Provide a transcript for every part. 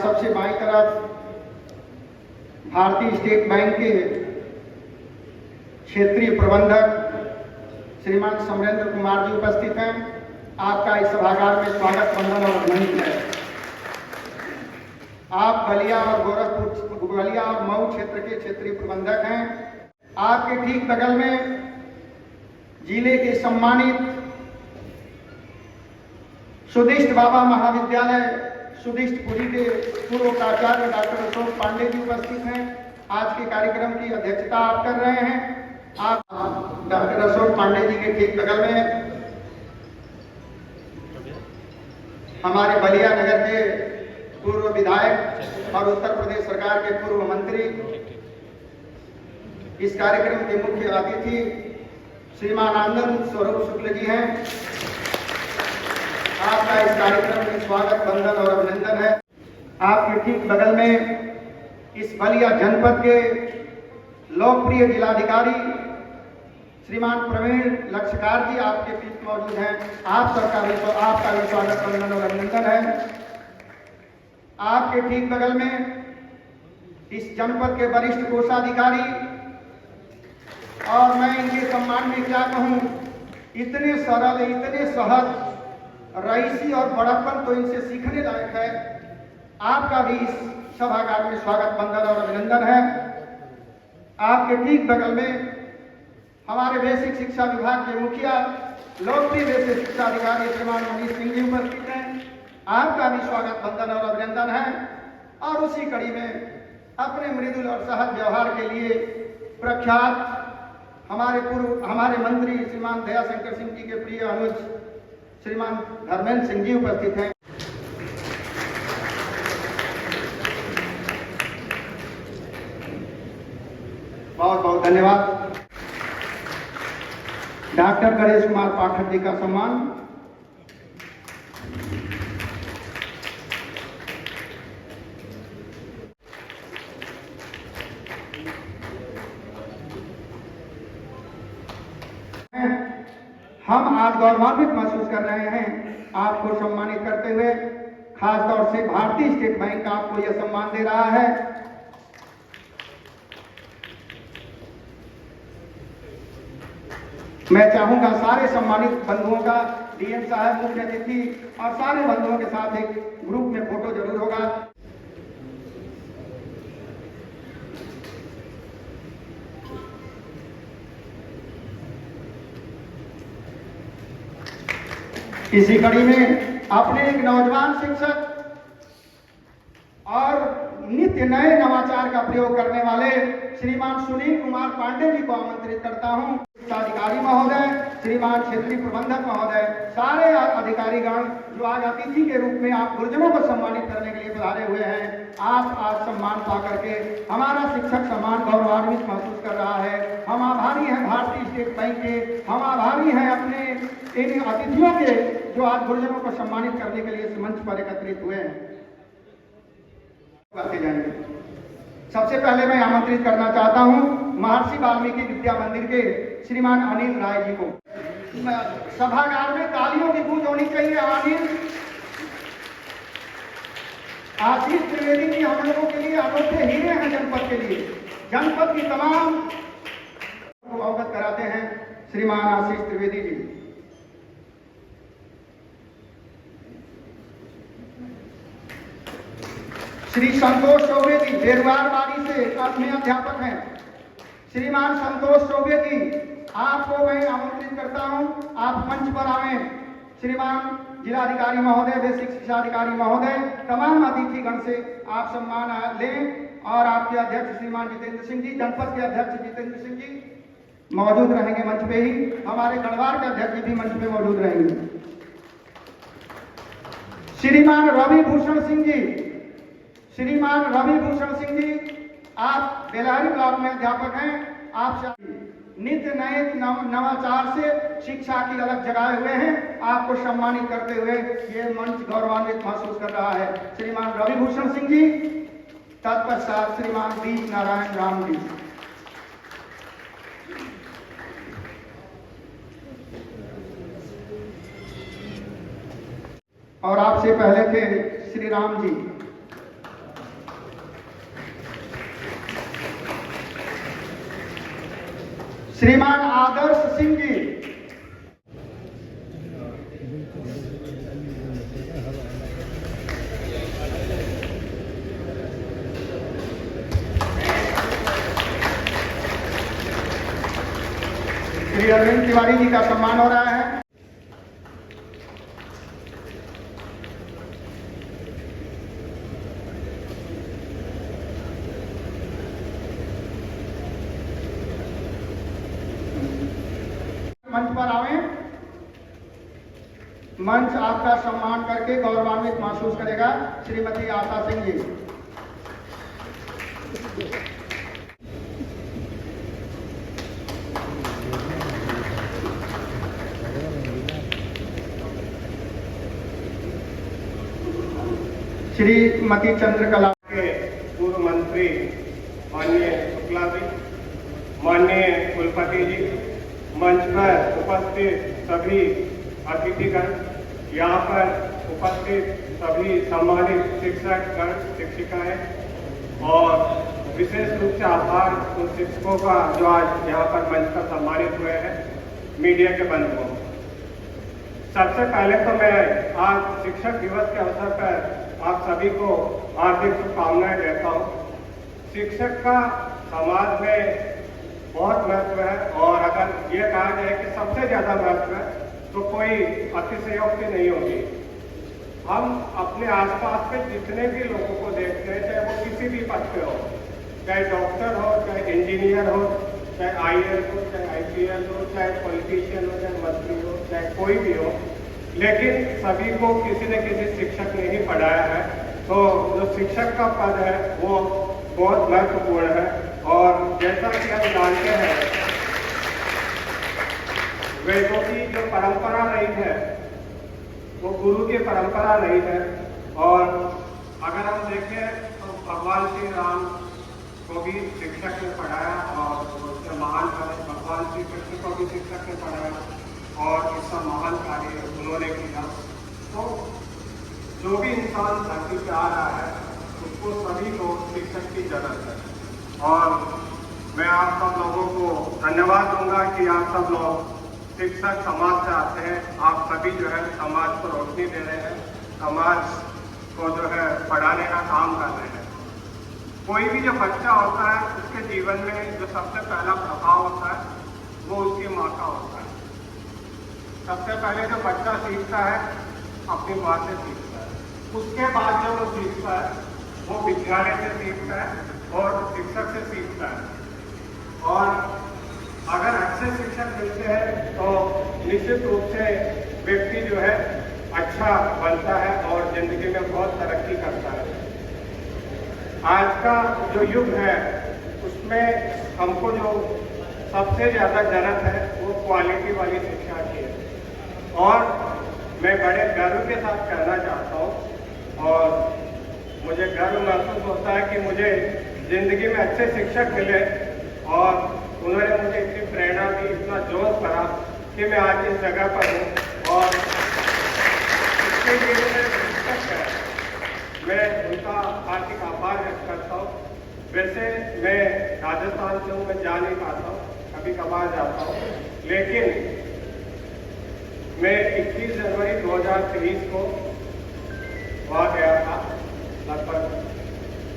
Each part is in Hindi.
सबसे बाईं तरफ भारतीय स्टेट बैंक के क्षेत्रीय प्रबंधक श्रीमान समरेंद्र कुमार जी उपस्थित हैं। आपका इस सभागार में स्वागत, वंदन और अभिनंदन है। आप बलिया और मऊ क्षेत्र के क्षेत्रीय प्रबंधक हैं। आपके ठीक बगल में जिले के सम्मानित सुदिष्ट बाबा महाविद्यालय सुदिष्टपुरी के पूर्व प्राचार्य डॉक्टर अशोक पांडे जी उपस्थित हैं। आज के कार्यक्रम की अध्यक्षता आप कर रहे हैं। आप डॉक्टर अशोक पांडे जी के ठीक बगल में हमारे बलिया नगर के पूर्व विधायक और उत्तर प्रदेश सरकार के पूर्व मंत्री, इस कार्यक्रम के मुख्य अतिथि श्रीमान आनंद स्वरूप शुक्ल जी हैं। आपका इस कार्यक्रम में स्वागत, वंदन और अभिनंदन है। आपके ठीक बगल में इस बलिया जनपद के लोकप्रिय जिलाधिकारी श्रीमान प्रवीण लक्षकार जी आपके बीच मौजूद हैं। आप सबका आपका भी स्वागत, वंदन और अभिनंदन है। आपके ठीक बगल में इस जनपद के वरिष्ठ कोषाधिकारी, और मैं इनके सम्मान में क्या कहूं, इतने सरल, इतने सहज, रईसी और बड़प्पन तो इनसे सीखने लायक है। आपका भी इस सभागार में स्वागत, वंदन और अभिनंदन है। आपके ठीक बगल में हमारे बेसिक शिक्षा विभाग के मुखिया, लोकप्रिय बेसिक शिक्षा अधिकारी श्रीमान मनीष सिंह जी उपस्थित हैं। आपका भी स्वागत, वंदन और अभिनंदन है। और उसी कड़ी में अपने मृदुल और सहज व्यवहार के लिए प्रख्यात हमारे मंत्री श्रीमान दयाशंकर सिंह जी के प्रिय अनुज श्रीमान धर्मेंद्र सिंह जी उपस्थित हैं। बहुत बहुत धन्यवाद। डॉक्टर गणेश कुमार पाठक जी का सम्मान। हम आज गौरवान्वित महसूस कर रहे हैं आपको सम्मानित करते हुए। खासतौर से भारतीय स्टेट बैंक आपको यह सम्मान दे रहा है। मैं चाहूंगा सारे सम्मानित बंधुओं का, डीएम साहब, मुख्य अतिथि और सारे बंधुओं के साथ एक ग्रुप में फोटो जरूर होगा। इसी कड़ी में अपने एक नौजवान शिक्षक और नित्य नए नवाचार का प्रयोग करने वाले श्रीमान सुनील कुमार पांडे जी को आमंत्रित करता हूं। अधिकारी महोदय, श्रीमान क्षेत्रीय प्रबंधक महोदय, सारे अधिकारीगण जो आज अतिथि के रूप में आप गुरुजनों को सम्मानित करने के लिए पधारे हुए हैं। आप आज सम्मान पा करके हमारा शिक्षक सम्मान गौरवान्वित महसूस कर रहा है। हम आभारी हैं भारतीय स्टेट बैंक के, हम आभारी हैं अपने इन अतिथियों के जो आज गुरुजनों को सम्मानित करने के लिए इस मंच पर एकत्रित हुए हैं। करते जाएंगे। सबसे पहले मैं आमंत्रित करना चाहता हूं महर्षि वाल्मीकि विद्या मंदिर के श्रीमान अनिल राय जी को। सभागार में तालियों की गूंज होनी चाहिए। अनिल आशीष त्रिवेदी जी हम लोगों के लिए अनोखे हीरे हैं, जनपद के लिए। जनपद की तमाम को अवगत कराते हैं श्रीमान आशीष त्रिवेदी जी। श्री संतोष चौबे जी बेरवारबाड़ी से में अध्यापक हैं। श्रीमान संतोष चौबे जी, आपको मैं आमंत्रित करता हूं, आप मंच पर आएं। श्रीमान जिलाधिकारी महोदय, बेसिक शिक्षा अधिकारी महोदय, तमाम अतिथिगण से आप सम्मान लें। और आपके अध्यक्ष श्रीमान जितेंद्र सिंह जी, जनपद के अध्यक्ष जितेंद्र सिंह जी मौजूद रहेंगे मंच पे ही। हमारे गढ़वार के अध्यक्ष भी मंच पे मौजूद रहेंगे। श्रीमान रवि भूषण सिंह जी, श्रीमान रवि भूषण सिंह जी, आप बेलारी ब्लॉक में अध्यापक हैं। आप नित्य नए नवाचार से शिक्षा की अलग जगाए हुए हैं। आपको सम्मानित करते हुए ये मंच गौरवान्वित महसूस कर रहा है। श्रीमान रवि भूषण सिंह जी, तत्पश्चात श्रीमान दीप नारायण राम जी। और आपसे पहले थे श्री राम जी। श्रीमान आदर्श सिंह जी। श्री अरविंद तिवारी जी का सम्मान हो रहा है। मंच पर आवे। मंच आपका सम्मान करके गौरवान्वित महसूस करेगा श्रीमती आशा सिंह जी। श्रीमती चंद्रकला के पूर्व मंत्री माननीय शुक्ला जी, माननीय कुलपति जी, मंच पर उपस्थित सभी अतिथिगण, यहाँ पर उपस्थित सभी सम्मानित शिक्षकगण, शिक्षिकाएं, और विशेष रूप से आभार उन शिक्षकों का जो आज यहाँ पर मंच पर सम्मानित हुए हैं, मीडिया के बंधुओं। सबसे पहले तो मैं आज शिक्षक दिवस के अवसर पर आप सभी को हार्दिक शुभकामनाएं देता हूँ। शिक्षक का समाज में बहुत महत्व है, और अगर ये कहा जाए कि सबसे ज्यादा महत्व है तो कोई अतिशयोक्ति नहीं होगी। हम अपने आसपास के जितने भी लोगों को देखते हैं, चाहे वो किसी भी पद पे हो, चाहे डॉक्टर हो, चाहे इंजीनियर हो, चाहे IAS हो, चाहे IPS हो, चाहे पॉलिटिशियन हो, चाहे मंत्री हो, चाहे कोई भी हो, लेकिन सभी को किसी न किसी शिक्षक ने ही पढ़ाया है। तो जो शिक्षक का पद है वो बहुत महत्वपूर्ण है। और जैसा कि हम जानते हैं, वेदों की जो परंपरा रही है वो गुरु की परंपरा रही है। और अगर हम देखें तो भगवान श्री राम को भी शिक्षक ने पढ़ाया, और उससे महान कार्य भगवान श्री कृष्ण को भी शिक्षक ने पढ़ाया, और इसका महान कार्य उन्होंने किया। तो जो भी इंसान धरती पे आ रहा है उसको सभी को शिक्षक की जरूरत है। और मैं आप सब लोगों को धन्यवाद दूंगा कि आप सब लोग शिक्षक समाज से आते हैं। आप सभी जो है समाज को रोशनी दे रहे हैं, समाज को जो है पढ़ाने का काम कर रहे हैं। कोई भी जो बच्चा होता है उसके जीवन में जो सबसे पहला प्रभाव होता है वो उसकी माँ का होता है। सबसे पहले जो बच्चा सीखता है अपनी माँ से सीखता है, उसके बाद जो वो सीखता है वो विद्यालय से सीखता है और शिक्षक से सीखता है। और अगर अच्छे शिक्षक मिलते हैं तो निश्चित रूप से व्यक्ति जो है अच्छा बनता है और जिंदगी में बहुत तरक्की करता है। आज का जो युग है उसमें हमको जो सबसे ज़्यादा जरूरत है वो क्वालिटी वाली शिक्षा की है। और मैं बड़े गर्व के साथ कहना चाहता हूँ, और मुझे गर्व महसूस होता है कि मुझे जिंदगी में अच्छे शिक्षक मिले, और उन्होंने मुझे इतनी प्रेरणा दी, इतना जोश भरा कि मैं आज इस जगह पर हूँ। और इसके लिए मेरे शिक्षक है, मैं उनका हार्दिक आभार व्यक्त करता हूँ। वैसे मैं राजस्थान से हूँ, मैं जा नहीं पाता हूँ, कभी कभार जाता हूँ, लेकिन मैं 21 जनवरी 2023 को वहाँ गया था, लगभग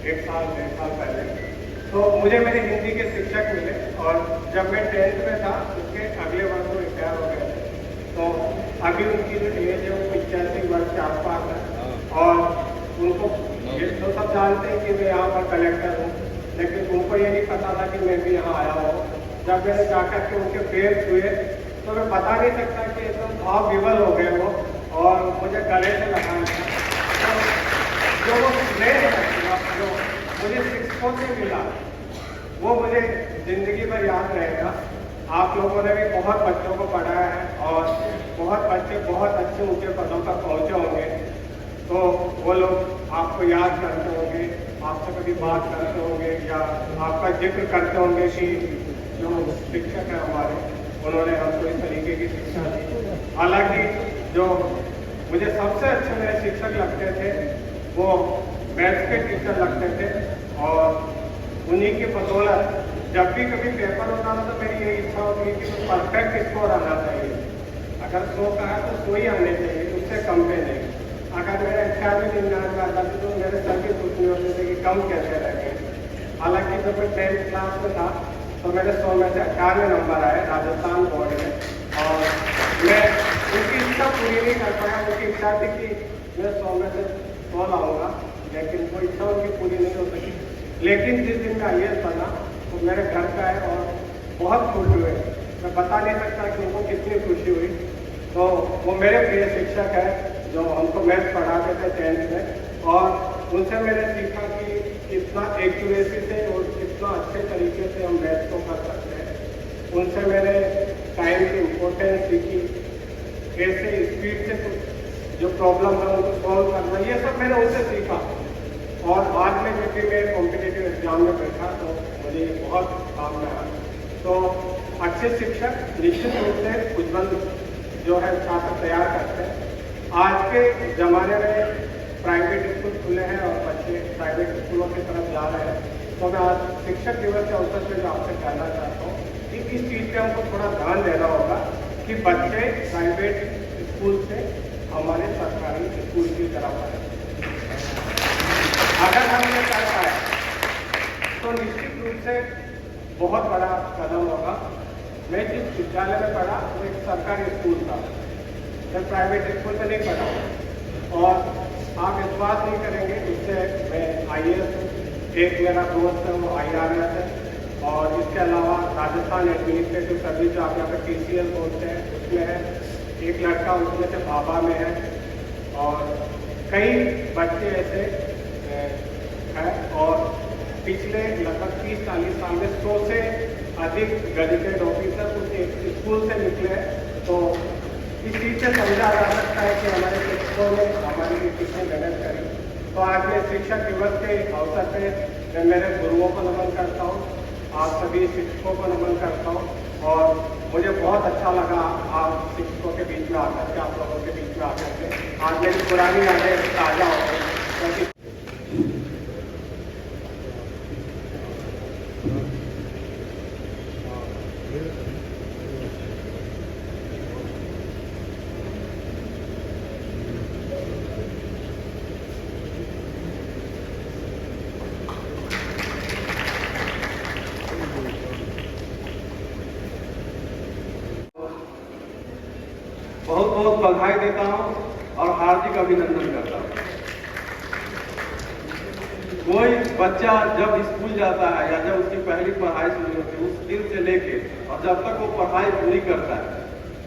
1 साल 1.5 साल पहले। तो मुझे मेरे हिंदी के शिक्षक मिले, और जब मैं 10th में था उसके अगले वर्ष वो रिटायर हो गए थे। तो अभी उनकी जो एज है वो 85 वर्ष के आसपास है। और उनको ये तो सब जानते हैं कि मैं यहाँ पर कलेक्टर हूँ, लेकिन उनको ये नहीं पता था कि मैं भी यहाँ आया हूँ। जब मैंने जाकर के उनके पैर छुए तो मैं बता नहीं सकता कि एकदम भाव विवल हो गए वो, और मुझे गले से लगाया था। तो जो वो स्नेह है जो मुझे शिक्षकों से मिला वो मुझे जिंदगी भर याद रहेगा। आप लोगों ने भी बहुत बच्चों को पढ़ाया है, और बहुत बच्चे बहुत अच्छे ऊंचे पदों पर पहुंचे होंगे। तो वो लोग आपको याद करते होंगे, आपसे कभी बात करते होंगे, या आपका जिक्र करते होंगे कि जो शिक्षक है हमारे, उन्होंने हमको इस तरीके की शिक्षा दी। हालांकि जो मुझे सबसे अच्छे मेरे शिक्षक लगते थे वो मैथ्स के टीचर लगते थे, और उन्हीं की बदौलत जब भी कभी पेपर होता था तो मेरी यही इच्छा होती है कि परफेक्ट स्कोर आना चाहिए। अगर 100 का है तो 100 ही आने चाहिए, उससे कम पे नहीं। अगर मेरा 98-99 आता था तो मेरे सर भी सोचने होते थे कि कम कैसे रह गए। हालांकि जब मैं 10th क्लास में था तो मेरे 100 में से 98 नंबर आए राजस्थान बोर्ड में, और मैं उनकी इच्छा पूरी नहीं कर पाया। उनकी इच्छा थी कि मैं 100 में से 100 लाऊंगा, लेकिन वो इच्छा उनकी पूरी नहीं हो सकी। लेकिन जिस दिन का IAS बना तो मेरे घर का है और बहुत खुश हुए। मैं बता नहीं सकता कि उनको कितनी खुशी हुई। तो वो मेरे प्रिय शिक्षक है जो हमको मैथ्स पढ़ाते थे 10th में, और उनसे मैंने सीखा कि कितना एक्यूरेसी से और कितना अच्छे तरीके से हम मैथ्स को कर सकते हैं। उनसे मैंने टाइम की इम्पोर्टेंस सीखी, कैसे स्पीड से कुछ जो प्रॉब्लम है उनको सॉल्व करना, ये सब मैंने उनसे सीखा। और बाद में जब भी मैं कॉम्पिटिटिव एग्जाम में बैठा तो मुझे बहुत काम में आया। तो अच्छे शिक्षक निश्चित रूप से उज्ज्वल जो है छात्र तैयार करते हैं। आज के ज़माने में प्राइवेट स्कूल खुले हैं और बच्चे प्राइवेट स्कूलों की तरफ जा रहे हैं। तो मैं आज शिक्षक दिवस के अवसर पर जो आपसे कहना चाहता हूँ कि इस चीज़ पे हमको थोड़ा ध्यान देना होगा कि बच्चे प्राइवेट स्कूल से हमारे सरकारी स्कूल की तरफ आए। अगर हम ये कर पाए तो निश्चित रूप से बहुत बड़ा कदम होगा। मैं जिस विद्यालय में पढ़ा वो एक सरकारी स्कूल था, मैं प्राइवेट स्कूल में नहीं पढ़ा। और आप विश्वास नहीं करेंगे, इससे मैं IAS हूँ, एक मेरा दोस्त है वो IRS है, और इसके अलावा राजस्थान एडमिनिस्ट्रेटिव सर्विस जो आप यहाँ पे TCS बोलते हैं उसमें है, एक लड़का उसमें से भाभा में है, और कई बच्चे ऐसे है। और पिछले लगभग 30-40 साल में 100 से अधिक गजेटेड ऑफिसर उस स्कूल से निकले हैं। तो इस चीज़ से समझा जा सकता है कि हमारे शिक्षकों ने हमारे लिए कितनी मेहनत करी। तो आज मैं शिक्षक दिवस के अवसर पे मैं मेरे गुरुओं को नमन करता हूँ, आप सभी शिक्षकों को नमन करता हूँ, और मुझे बहुत अच्छा लगा आप शिक्षकों के बीच में आकर के, आप लोगों के बीच में आकर के आज मेरी पुरानी यादें ताज़ा हो गई। क्योंकि बहुत बहुत बधाई देता हूं और हार्दिक अभिनंदन करता हूं। कोई बच्चा जब स्कूल जाता है या जब उसकी पहली पढ़ाई शुरू होती है, उस दिन से लेके और जब तक वो पढ़ाई पूरी करता है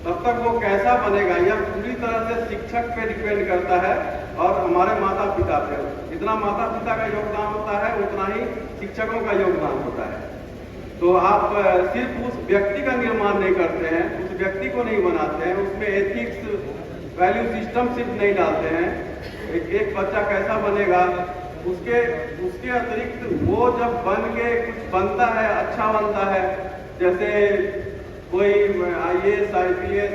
तब तक वो कैसा बनेगा यह पूरी तरह से शिक्षक पे डिपेंड करता है और हमारे माता पिता पे। जितना माता पिता का योगदान होता है उतना ही शिक्षकों का योगदान होता है। तो आप सिर्फ उस व्यक्ति का निर्माण नहीं करते हैं, उस व्यक्ति को नहीं बनाते हैं, उसमें एथिक्स वैल्यू सिस्टम सिर्फ नहीं डालते हैं। एक बच्चा कैसा बनेगा उसके अतिरिक्त वो जब बन के कुछ बनता है, अच्छा बनता है, जैसे कोई IAS IPS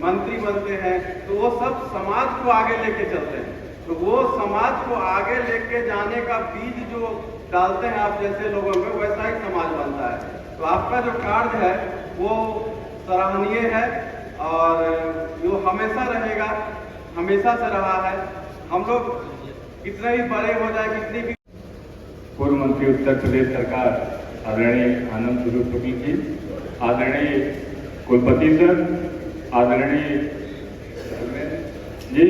मंत्री बनते हैं तो वो सब समाज को आगे लेके चलते हैं। तो वो समाज को आगे लेके जाने का बीज जो डालते हैं आप जैसे लोगों में, वैसा ही समाज बनता है। तो आपका जो कार्य है वो सराहनीय है और जो हमेशा रहेगा, हमेशा से रहा है। हम लोग कितने ही बड़े हो जाए, कितनी भी। पूर्व मंत्री उत्तर प्रदेश सरकार आदरणीय आनंद स्वरूप शुक्ल जी, आदरणीय कुलपति सर, आदरणीय जी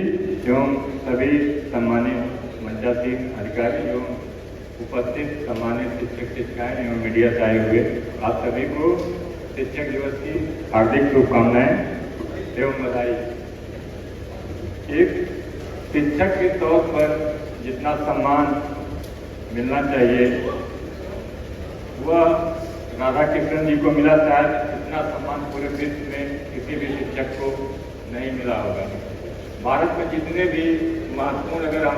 एवं सभी सम्मानित मंचासीन अधिकारी एवं उपस्थित सम्मानित शिक्षक शिक्षिकाएं एवं मीडिया से आए हुए आप सभी को शिक्षक दिवस की हार्दिक शुभकामनाएं एवं बधाई। एक शिक्षक के तौर पर जितना सम्मान मिलना चाहिए वह राधा कृष्णन जी को मिला, शायद इतना सम्मान पूरे विश्व में किसी भी शिक्षक को नहीं मिला होगा। भारत में जितने भी महत्वपूर्ण अगर हम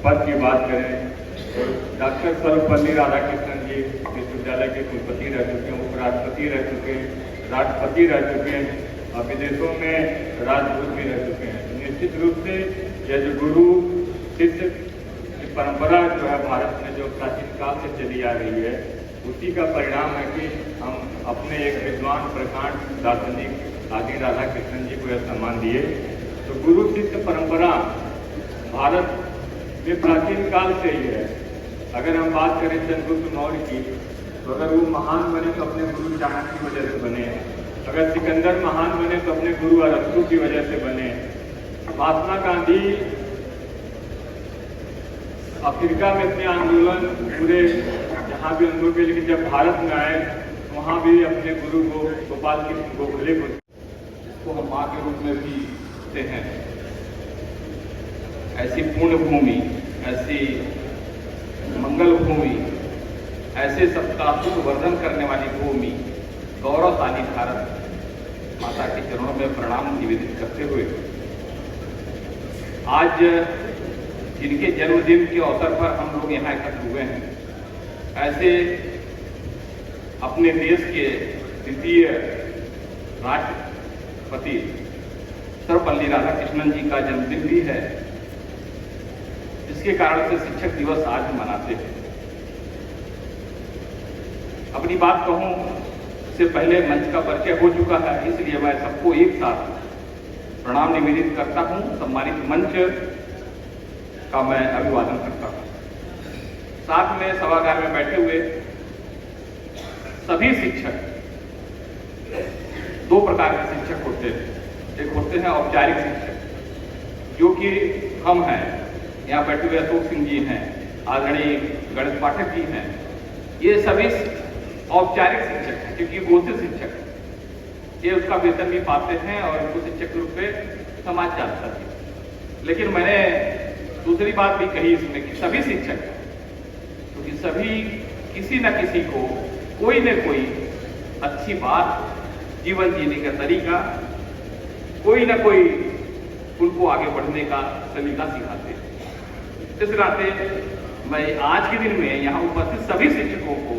पद की बात करें तो डॉक्टर सर्वपल्ली राधाकृष्णन जी विश्वविद्यालय के कुलपति रह चुके हैं, उपराष्ट्रपति रह चुके हैं, राष्ट्रपति रह चुके हैं और विदेशों में राजदूत भी रह चुके हैं। निश्चित रूप से यह जो गुरु शिष्य परंपरा जो है भारत में जो प्राचीन काल से चली आ रही है, उसी का परिणाम है कि हम अपने एक विद्वान प्रकांड दार्शनिक आदि राधा कृष्णन जी को यह सम्मान दिए। तो गुरु शिष्य परंपरा भारत में प्राचीन काल से ही है। अगर हम बात करें चंद्रगुप्त मौर्य की, तो अगर वो महान बने तो अपने गुरु चाणक्य की वजह से बने, अगर सिकंदर महान बने तो अपने गुरु अरस्तु की वजह से बने, महात्मा गांधी अफ्रीका में अपने आंदोलन पूरे जहाँ भी अनुभव किए, लेकिन जब भारत में आए वहाँ भी अपने गुरु को गोपाल कृष्ण गोखले को, जिसको हम माँ के रूप में भी कहते हैं, ऐसी पूर्ण भूमि, ऐसी मंगल भूमि, ऐसे सबका सुख वर्धन करने वाली भूमि, गौरवशाली भारत माता के चरणों में प्रणाम निवेदित करते हुए आज जिनके जन्मदिन के अवसर पर हम लोग यहाँ एकत्र हुए हैं, ऐसे अपने देश के द्वितीय राष्ट्रपति सर्वपल्ली राधाकृष्णन जी का जन्मदिन भी है, जिसके कारण से शिक्षक दिवस आज हम मनाते हैं। अपनी बात कहूं इससे पहले मंच का परिचय हो चुका है, इसलिए मैं सबको एक साथ प्रणाम निवेदित करता हूं। सम्मानित मंच का मैं अभिवादन करता हूं। साथ में सभागार में बैठे हुए सभी शिक्षक, दो प्रकार के शिक्षक होते हैं। एक होते हैं औपचारिक शिक्षक, जो कि हम हैं, यहाँ बैठे हुए अशोक सिंह जी हैं, आदरणीय गणेश पाठक जी हैं, ये सभी औपचारिक शिक्षक हैं, क्योंकि घोषित शिक्षक हैं। ये उसका वेतन भी पाते हैं और उनको शिक्षक के रूप में समाज जानता है। लेकिन मैंने दूसरी बात भी कही इसमें कि सभी शिक्षक हैं, क्योंकि सभी किसी न किसी को कोई न कोई अच्छी बात, जीवन जीने का तरीका, कोई न कोई उनको आगे बढ़ने का सलीका सिखाते हैं। इस नाते मैं आज के दिन में यहाँ उपस्थित सभी शिक्षकों को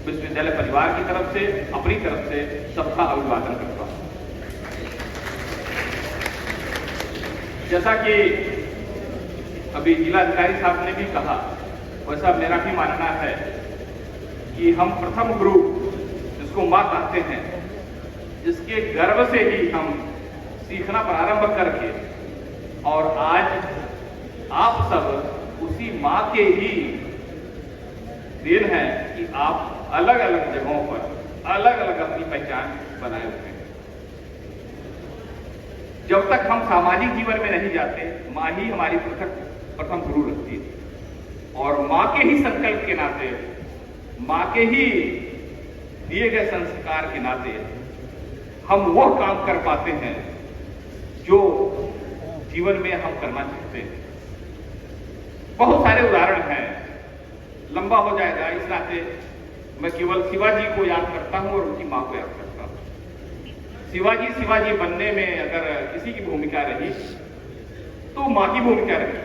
विश्वविद्यालय परिवार की तरफ से, अपनी तरफ से सबका अभिवादन करता हूँ। जैसा कि अभी जिलाधिकारी साहब ने भी कहा, वैसा मेरा भी मानना है कि हम प्रथम गुरु जिसको माँ कहते हैं, जिसके गर्भ से ही हम सीखना प्रारंभ करके और आज आप सब उसी माँ के ही देन है कि आप अलग अलग जगहों पर अलग अलग अपनी पहचान बनाए हुए हैं। जब तक हम सामाजिक जीवन में नहीं जाते, माँ ही हमारी प्रथम गुरु रखती है और माँ के ही संकल्प के नाते, माँ के ही दिए गए संस्कार के नाते हम वो काम कर पाते हैं जो जीवन में हम करना चाहते हैं। बहुत सारे उदाहरण हैं, लंबा हो जाएगा, इस नाते मैं केवल शिवाजी को याद करता हूं और उनकी मां को याद करता हूं। शिवाजी बनने में अगर किसी की भूमिका रही तो मां की भूमिका रही।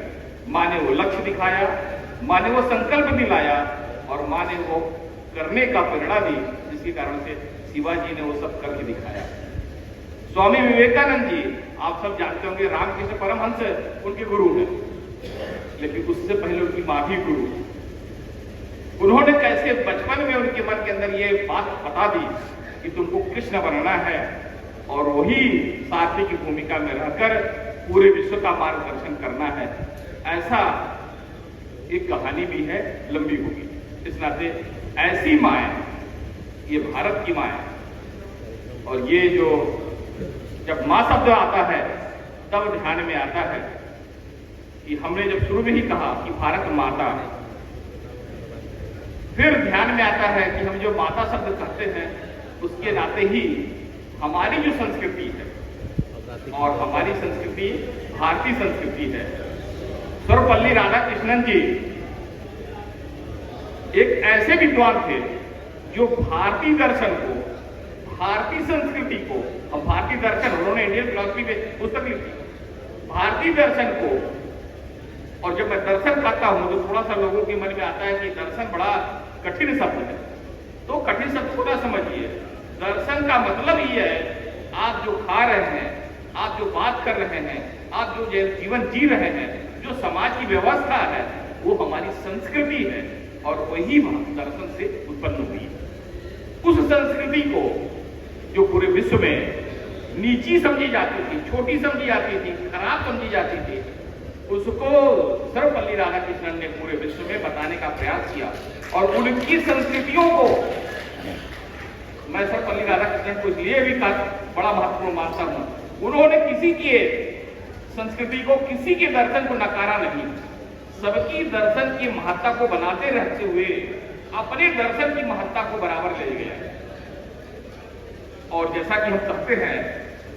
मां ने वो लक्ष्य दिखाया, मां ने वो संकल्प दिलाया और मां ने वो करने का प्रेरणा दी, जिसके कारण से शिवाजी ने वो सब करके दिखाया। स्वामी विवेकानंद जी, आप सब जानते होंगे, रामकृष्ण परमहंस उनके गुरु हैं, लेकिन उससे पहले उनकी मां भी गुरु। उन्होंने कैसे बचपन में उनके मन के अंदर ये बात बता दी कि तुमको कृष्ण बनना है और वही साथी की भूमिका में रहकर पूरे विश्व का मार्गदर्शन करना है। ऐसा एक कहानी भी है, लंबी होगी। इस नाते ऐसी माएं, ये भारत की माएं, और ये जो जब मां शब्द आता है तब ध्यान में आता है कि हमने जब शुरू में ही कहा कि भारत माता है, फिर ध्यान में आता है कि हम जो माता शब्द कहते हैं उसके नाते ही हमारी जो संस्कृति है, और हमारी संस्कृति भारतीय संस्कृति है। सर्वपल्ली राधाकृष्णन जी एक ऐसे विद्वान थे जो भारतीय दर्शन को, भारतीय संस्कृति को, और भारतीय दर्शन, उन्होंने इंडियन फिलॉसफी में पुस्तक लिखी, भारतीय दर्शन को, और जब मैं दर्शन कहता हूं तो थोड़ा सा लोगों के मन में आता है कि दर्शन बड़ा कठिन शब्द है, तो कठिन शब्द को ना समझिए। दर्शन का मतलब ये है, आप जो खा रहे हैं, आप जो बात कर रहे हैं, आप जो जीवन जी रहे हैं, जो समाज की व्यवस्था है, वो हमारी संस्कृति है और वही दर्शन से उत्पन्न हुई है। उस संस्कृति को जो पूरे विश्व में नीची समझी जाती थी, छोटी समझी जाती थी, खराब समझी जाती थी, उसको सर्वपल्ली राधाकृष्णन ने पूरे विश्व में बताने का प्रयास किया। और उनकी संस्कृतियों को मैं सर्वपल्ली राधाकृष्णन को इसलिए भी बड़ा महत्वपूर्ण मानता हूं, उन्होंने किसी की संस्कृति को, किसी के दर्शन को नकारा नहीं, सबकी दर्शन की महत्ता को बनाते रहते हुए अपने दर्शन की महत्ता को बराबर ले गया। और जैसा कि हम कहते हैं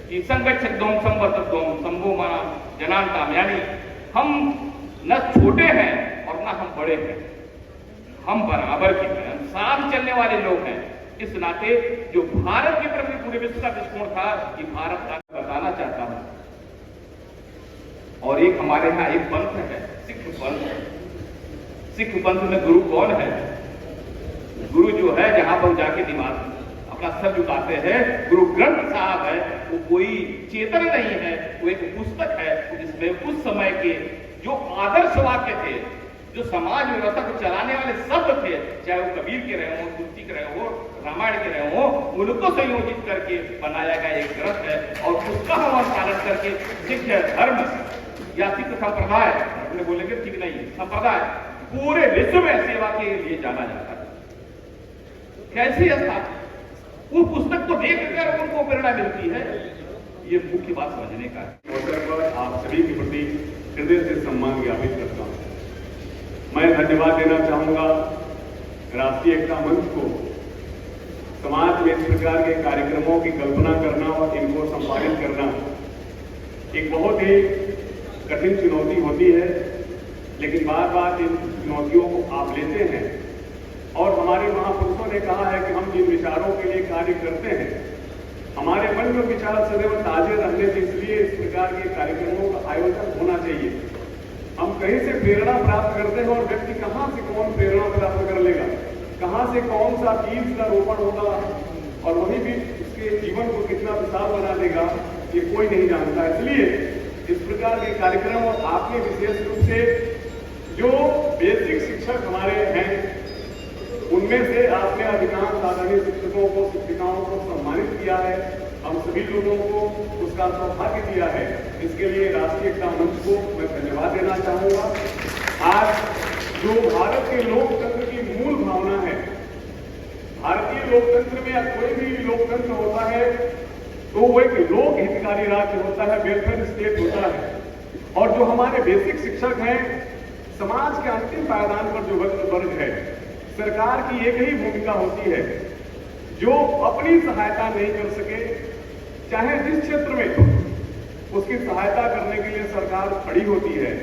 कि संगच्छद्वम संवर्तद्वम संभो मना जनांताम, यानी हम न छोटे हैं और न हम बड़े हैं, हम बराबर के हैं, हम साथ चलने वाले लोग हैं। इस नाते जो भारत के प्रति पूरे विश्व का दृष्टिकोण था कि भारत का बताना चाहता हूं। और एक हमारे यहाँ एक पंथ है, सिख पंथ। सिख पंथ में गुरु कौन है? गुरु जो है जहां पर जाके दिमाग अपना सर झुकाते हैं, गुरु ग्रंथ साहब है, वो कोई चेतन नहीं है, वो एक पुस्तक है जिसमें उस समय के जो आदर्श वाक्य थे, जो समाज व्यवस्था को चलाने वाले शब्द थे, चाहे वो कबीर के रहे हो, तुलसी के रहे हो, रामायण के रहे हो, उनको संयोजित करके बनाया गया एक ग्रंथ है। और उसका हम पालन करके सिख धर्म या सिख संप्रदाय, अपने बोलेंगे ठीक नहीं, संप्रदाय पूरे विश्व में सेवा के लिए जाना जाता है। कैसी स्थापना, वो पुस्तक को देखकर उनको प्रेरणा मिलती है, ये मुख्य बात समझने का है। अवसर पर आप सभी के प्रति हृदय से सम्मान ज्ञापित करता हूँ। मैं धन्यवाद देना चाहूंगा राष्ट्रीय एकता मंच को। समाज में इस प्रकार के कार्यक्रमों की कल्पना करना और इनको संपादित करना एक बहुत ही कठिन चुनौती होती है, लेकिन बार बार इन चुनौतियों को आप लेते हैं। और हमारे महापुरुषों ने कहा है कि हम जिन विचारों के लिए कार्य करते हैं, हमारे मन में विचार सदैव ताजे रहने से इसलिए इस प्रकार के कार्यक्रमों का आयोजन होना चाहिए। हम कहीं से प्रेरणा प्राप्त करते हैं और व्यक्ति कहाँ से कौन प्रेरणा प्राप्त कर लेगा, कहाँ से कौन सा बीज का रोपण होगा और वही भी उसके जीवन को कितना विशाल बना देगा, ये कोई नहीं जानता। इसलिए इस प्रकार के कार्यक्रम, और आपने विशेष रूप से जो बेसिक शिक्षक हमारे हैं, उनमें से आपने अधिकांश आदरणीय शिक्षकों को, शिक्षिकाओं को सम्मानित किया है, हम सभी लोगों को उसका सौभाग्य दिया है। इसके लिए राष्ट्रीय एकता मंच को मैं धन्यवाद देना चाहूंगा। आज जो भारत के लोकतंत्र की मूल भावना है, भारतीय लोकतंत्र में या कोई भी लोकतंत्र होता है तो वो एक लोक हितकारी राज्य होता है, वेलफेयर स्टेट होता है। और जो हमारे बेसिक शिक्षक हैं, समाज के अंतिम पायदान पर जो वर्ग है, सरकार की एक ही भूमिका होती है, जो अपनी सहायता नहीं कर सके, चाहे जिस क्षेत्र में, उसकी सहायता करने के लिए सरकार खड़ी होती है।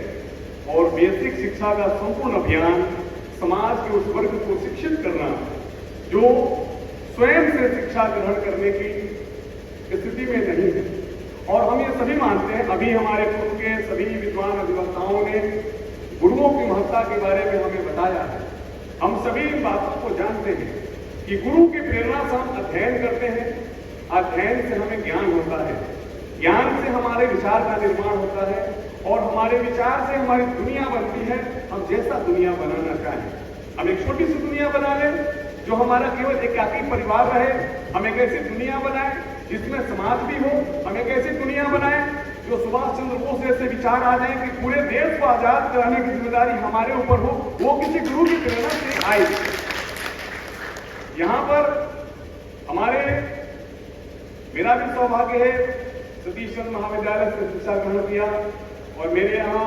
और बेसिक शिक्षा का संपूर्ण अभियान समाज के उस वर्ग को शिक्षित करना जो स्वयं से शिक्षा ग्रहण करने की स्थिति में नहीं है। और हम ये सभी मानते हैं, अभी हमारे पूर्व के सभी विद्वान अधिवक्ताओं ने गुरुओं की महत्ता के बारे में हमें बताया है। हम सभी इन बातों को जानते हैं कि गुरु की प्रेरणा से हम अध्ययन करते हैं, अध्ययन से हमें ज्ञान होता है, ज्ञान से हमारे विचार का निर्माण होता है, और हमारे विचार से हमारी दुनिया बनती है। हम जैसा दुनिया बनाना चाहें, हम एक छोटी सी दुनिया बना लें जो हमारा केवल एकाकी परिवार रहे, हम एक ऐसी दुनिया बनाएं जिसमें समाज भी हो, हम एक ऐसी दुनिया बनाएं जो सुभाष चंद्र बोस जैसे विचार आ जाए कि पूरे देश को आजाद कराने की जिम्मेदारी हमारे ऊपर हो, वो किसी गुरु की प्रेरणा से आए। यहाँ पर हमारे, मेरा भी सौभाग्य है सतीश चंद्र महाविद्यालय से शिक्षा ग्रहण किया, और मेरे यहाँ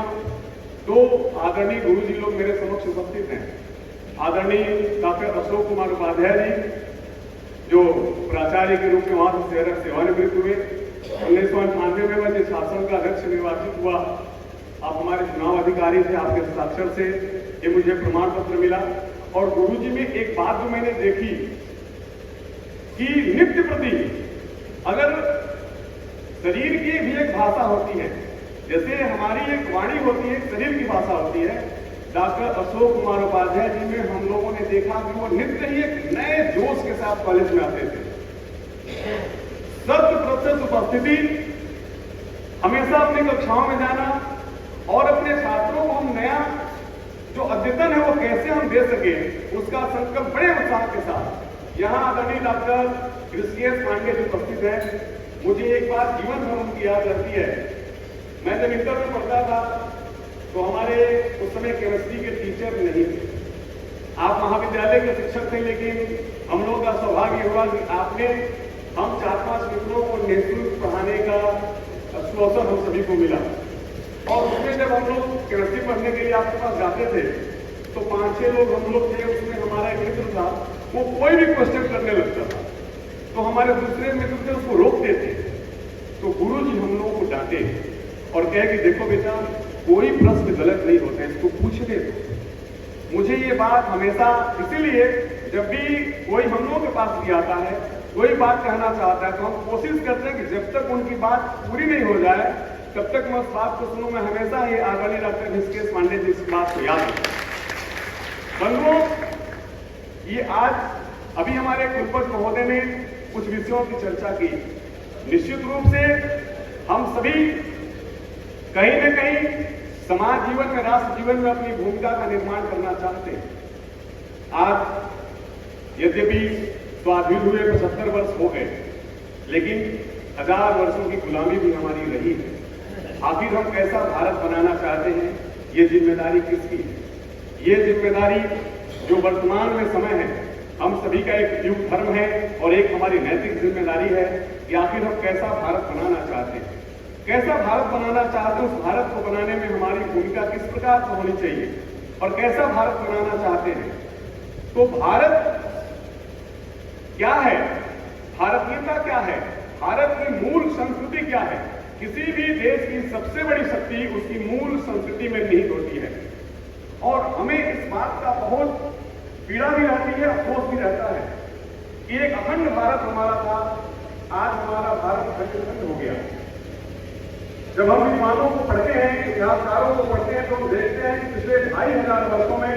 दो आदरणीय गुरु जी लोग मेरे समक्ष उपस्थित हैं। आदरणीय डॉक्टर अशोक कुमार उपाध्याय जी, जो प्राचार्य के रूप में वहां से सेवानिवृत्त हुए, 1998 में मैं शासन का अध्यक्ष निर्वाचित हुआ। आप हमारे चुनाव अधिकारी थे, आपके हस्ताक्षर से ये मुझे प्रमाण पत्र मिला। और गुरु जी में एक बात जो मैंने देखी कि नित्य प्रति, अगर शरीर की भी एक भाषा होती है, जैसे हमारी एक वाणी होती है, शरीर की भाषा होती है, डॉक्टर अशोक कुमार उपाध्याय जी में हम लोगों ने देखा कि वो नित्य ही एक नए जोश के साथ कॉलेज में आते थे। 100% उपस्थिति, हमेशा अपनी कक्षाओं में जाना, और अपने छात्रों को हम नया जो अद्यतन है वो कैसे हम दे सके, उसका संकल्प बड़े उत्साह के साथ यहाँ आदरणीय डॉक्टर ऋषिकेश पांडे जी उपस्थित है। मुझे एक बात जीवन भर उनकी याद रहती है। मैं जब इंटर में पढ़ता था तो हमारे उस समय केमिस्ट्री के टीचर नहीं थे। आप महाविद्यालय के शिक्षक थे, लेकिन हम लोगों का सौभाग्य हुआ कि आपने हम 4-5 मित्रों को निःशुल्क पढ़ाने का अवसर हम सभी को मिला। और उसमें जब हम लोग केमिस्ट्री पढ़ने के लिए आपके पास जाते थे तो 5-6 लोग हम लोग थे, उसमें हमारा एक मित्र था, वो कोई भी क्वेश्चन करने लगता था तो हमारे दूसरे मित्र थे उसको रोक देते। तो गुरुजी हम लोगों को डांटे और कहे कि देखो बेटा, कोई प्रश्न गलत नहीं होता, इसको पूछने दो। मुझे ये बात हमेशा, इसीलिए जब भी कोई हम लोगों के पास भी आता है, कोई बात कहना चाहता है, तो हम कोशिश करते हैं कि जब तक उनकी बात पूरी नहीं हो जाए तब तक मैं उस बात को सुनूं। मैं हमेशा ये आदरणीय डॉक्टर ऋषिकेश पांडे जी इस बात को याद रखूं। बंधुओं, ये आज अभी हमारे कुलपति महोदय ने कुछ विषयों की चर्चा की। निश्चित रूप से हम सभी कहीं न कहीं समाज जीवन में, राष्ट्र जीवन में अपनी भूमिका का निर्माण करना चाहते हैं। आज यद्यपि स्वाधीन हुए 75 वर्ष हो गए, लेकिन 1000 वर्षों की गुलामी भी हमारी रही है। आखिर हम कैसा भारत बनाना चाहते हैं, ये जिम्मेदारी किसकी है? ये जिम्मेदारी जो वर्तमान में समय है, हम सभी का एक युग धर्म है और एक हमारी नैतिक जिम्मेदारी है कि आखिर हम कैसा भारत बनाना चाहते हैं। कैसा भारत बनाना चाहते हैं, उस भारत को बनाने में हमारी भूमिका किस प्रकार से होनी चाहिए और कैसा भारत बनाना चाहते हैं। तो भारत क्या है, भारतीयता क्या है, भारत की मूल संस्कृति क्या है? किसी भी देश की सबसे बड़ी शक्ति उसकी मूल संस्कृति में निहित होती है। और हमें इस बात का बहुत पीड़ा भी रहती है, अफसोस भी रहता है कि एक अखंड भारत हमारा था, आज हमारा भारत खंड हो गया। जब हम विद्वानों को पढ़ते हैं, इतिहासकारों को पढ़ते हैं, तो हम देखते हैं कि पिछले 2500 वर्षों में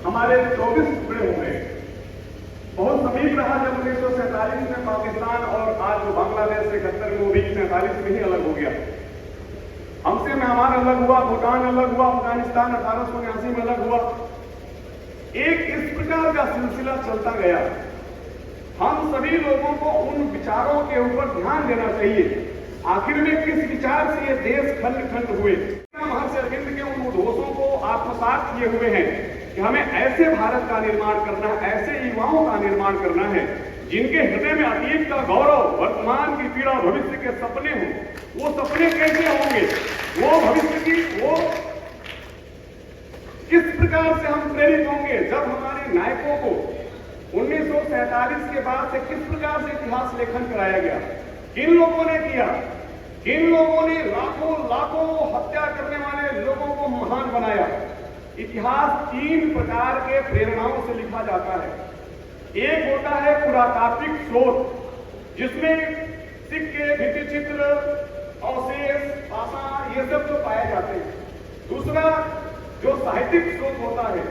हमारे 24 टुकड़े हो गए। बहुत समीप रहा जब 1947 में पाकिस्तान और आज जो बांग्लादेश से 71 में, वो भी 47 में ही अलग हो गया। हमसे म्यांमार अलग हुआ, भूटान अलग हुआ, अफगानिस्तान 1889 में अलग हुआ। एक इस प्रकार का सिलसिला चलता गया। हम सभी लोगों को उन विचारों के ऊपर ध्यान देना चाहिए। आखिर में किस विचार से ये देश खंड खंड हुए? महर्षि अरविंद के उन उद्घोषों को आत्मसात किए हुए हैं कि हमें ऐसे भारत का निर्माण करना है, ऐसे युवाओं का निर्माण करना है जिनके हृदय में अतीत का गौरव, वर्तमान की पीड़ा, भविष्य के सपने हों। वो सपने कैसे होंगे, वो भविष्य की, वो किस प्रकार से हम प्रेरित होंगे? जब हमारे नायकों को 1947 के बाद से किस प्रकार से इतिहास लेखन कराया गया, किन लोगों ने किया, किन लोगों ने लाखों लाखों हत्या करने वाले लोगों को महान बनाया। इतिहास 3 प्रकार के प्रेरणाओं से लिखा जाता है। एक होता है पुरातात्विक स्रोत, जिसमें सिक्के, भित्ति चित्र, अवशेष, पाषाण, ये सब जो पाए जाते हैं। दूसरा जो साहित्यिक स्रोत होता है,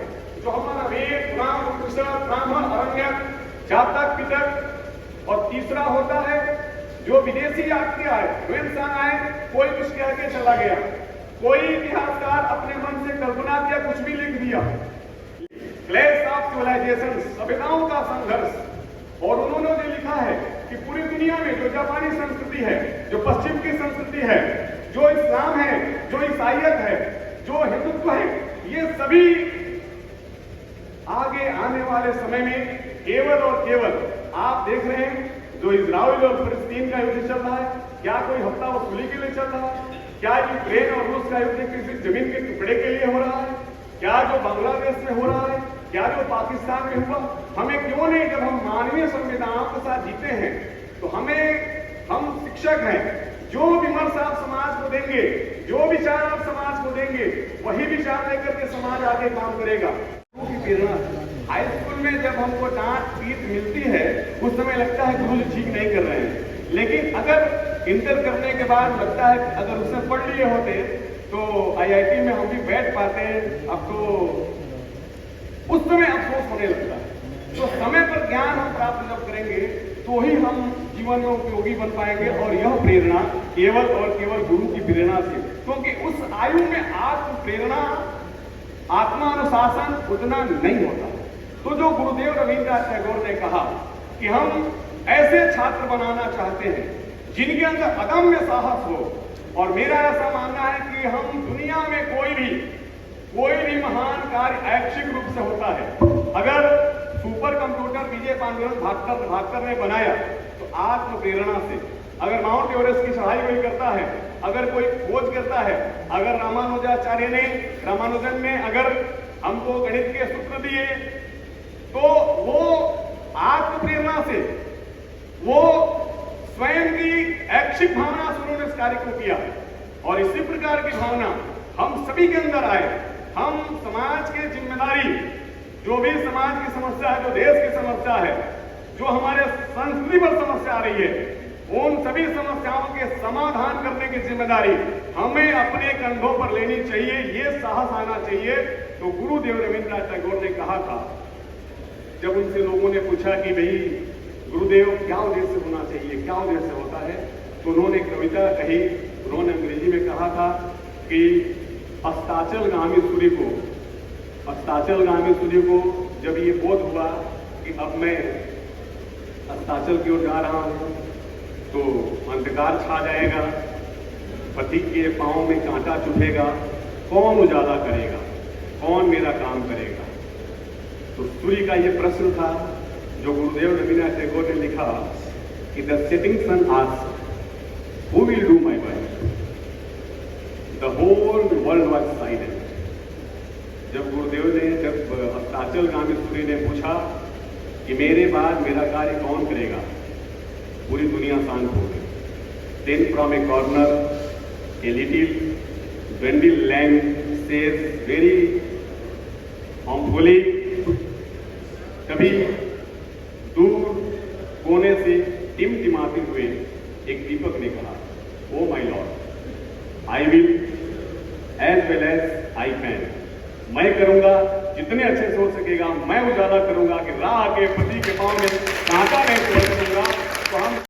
जो हमारा वेद, पुराण, उपनिषद, ब्राह्मण, अरण्यक, जातक, पितक। और तीसरा होता है जो विदेशी आके आए, हिंदुस्तान आए, कोई कुछ कह के चला गया, कोई इतिहासकार अपने मन से कल्पना किया, कुछ भी लिख दिया। क्लैश ऑफ सिविलाइजेशन, सभ्यताओं का संघर्ष। और उन्होंने जो लिखा है कि पूरी दुनिया में जो जापानी संस्कृति है, जो पश्चिम की संस्कृति है, जो इस्लाम है, जो ईसाइयत है, जो हिंदुत्व है, ये सभी आगे आने वाले समय में केवल और केवल, आप देख रहे हैं जो इजराइल और फिलिस्तीन का युद्ध चल रहा है, क्या कोई हफ्ता वसूली के लिए चल रहा है? क्या यूक्रेन और रूस का युद्ध किसी जमीन के टुकड़े के लिए हो रहा है? क्या जो बांग्लादेश में हो रहा है, क्या जो पाकिस्तान में हुआ? हमें क्यों नहीं, जब हम मानवीय संवेदनाओं के साथ जीते हैं तो हम शिक्षक हैं, जो विमर्श आप समाज को देंगे, जो विचार आप समाज को देंगे, वही विचार लेकर के समाज आगे काम करेगा। हाई स्कूल में जब हमको डांट पीट मिलती है, उस समय लगता है गुरु जी ठीक नहीं कर रहे हैं, लेकिन अगर इंटर करने के बाद लगता है कि अगर उसने पढ़ लिए होते तो IIT में हम भी बैठ पाते। अब तो उस समय अफसोस होने लगता है। तो समय पर ज्ञान हम प्राप्त जब करेंगे तो ही हम जीवन में उपयोगी बन पाएंगे। और यह प्रेरणा केवल और केवल गुरु की प्रेरणा से, क्योंकि उस आयु में आत्म प्रेरणा आत्मानुशासन उतना नहीं होता। तो जो गुरुदेव रविन्द्रनाथ टैगोर ने कहा कि हम ऐसे छात्र बनाना चाहते हैं जिनके अंदर अदम्य साहस हो, और मेरा ऐसा मानना है कि हम दुनिया में कोई भी महान कार्य ऐच्छिक रूप से होता है। अगर सुपर कंप्यूटर विजय पांडुरंग भास्कर ने बनाया तो आत्म प्रेरणा से। अगर माउंट एवरेस्ट की चढ़ाई कोई करता है, अगर कोई खोज करता है, अगर रामानुजन ने अगर हमको गणित के सूत्र दिए तो वो आत्म प्रेरणा से, वो स्वयं की ऐच्छिक भावना से उन्होंने इस कार्य को किया। और इसी प्रकार की भावना हम सभी के अंदर आए। हम समाज की जिम्मेदारी, जो भी समाज की समस्या है, जो देश की समस्या है, जो हमारे संस्कृति पर समस्या आ रही है, उन सभी समस्याओं के समाधान करने की जिम्मेदारी हमें अपने कंधों पर लेनी चाहिए। ये साहस आना चाहिए। तो गुरुदेव रविन्द्रनाथ टैगोर ने कहा था, जब उनसे लोगों ने पूछा कि भाई गुरुदेव क्या उद्देश्य होना चाहिए, क्या उद्देश्य होता है, तो उन्होंने कविता कही। उन्होंने अंग्रेजी में कहा था कि अस्ताचलगामी सूर्य को जब ये बोध हुआ कि अब मैं अस्ताचल की ओर जा रहा हूं तो अंधकार छा जाएगा, पथिक के पांव में कांटा चुभेगा, कौन उजाला करेगा, कौन मेरा काम करेगा। तो सूर्य का ये प्रश्न था जो गुरुदेव रविन्द्रनाथ टैगोर ने लिखा कि the setting sun asked who will do my work, the whole world was silent. जब गुरुदेव ने, जब अस्ताचलगामी सूर्य ने पूछा कि मेरे बाद मेरा कार्य कौन करेगा, पूरी दुनिया शांत हो गई। Then from a corner a little Wendell Lang says very harmfully, कभी दूर कोने से टिमटिमाते हुए एक दीपक ने कहा, oh my lord, I will as well as I can. मैं करूंगा जितने अच्छे से हो सकेगा, मैं उजाला करूंगा कि राह के पति के पांव में कांटा नहीं छोड़ दूंगा। तो हम